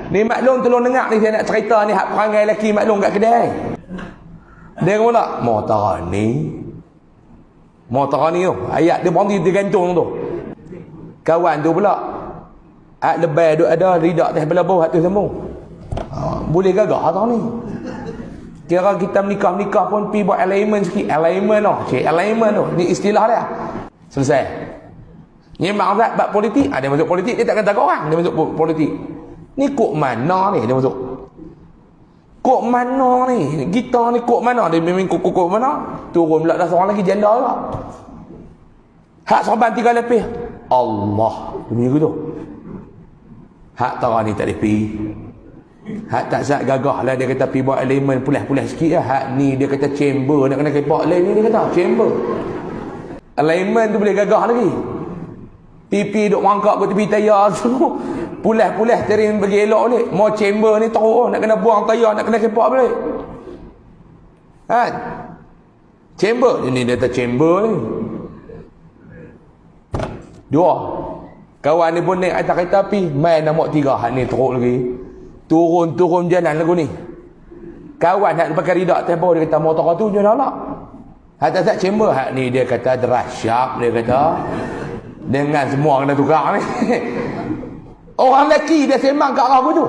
Ni maklum tolong dengar ni, saya nak cerita ni hak perangai lelaki maklum kat kedai. Dia kata pula Motorani tu ayat dia berhenti digantung tu. Kawan tu pula lebih duk ada ridak teh belah bawah tu sambung. Boleh gagah tau ni. Kira kita menikah pun pi buat alignment sikit. Alignment tu. Ni istilah dia. Selesai. Ni maksud bab politik. Dia masuk politik, dia tak kata orang. Dia masuk politik. Ni kok mana ni dia masuk? Kok mana ni? Kita ni kok mana? Dia memang kok mana? Turun pula dah seorang lagi janda pula. Hak sorban 3 lepih. Allah. Demi gitu. Hak tara ni tak lepi. Hak tak sat gagah lah dia kata pi buat elemen pulah-pulah sikit lah. Hak ni dia kata chamber nak kena kepak lain ni dia kata chamber. Alignment tu boleh gagah lagi. Pipi duk mangkak ke tepi tayar semua. Pulah-pulah terin bagi elok balik. Mau chamber ni teruk nak kena buang tayar, nak kena kepak balik. Kan? Chamber ini dia kata chamber ni. Dua. Kawan ni pun naik atas kereta api, main nombor 3. Hak ni teruk lagi. Turun jalan lagu ni. Kawan nak pakai ridak tempoh dia kata motor tu je nak. Hak tak chamber, hak ni dia kata derasyap, dia kata dengan semua kena tukar ni. Orang lelaki dia sembang kat arah tu.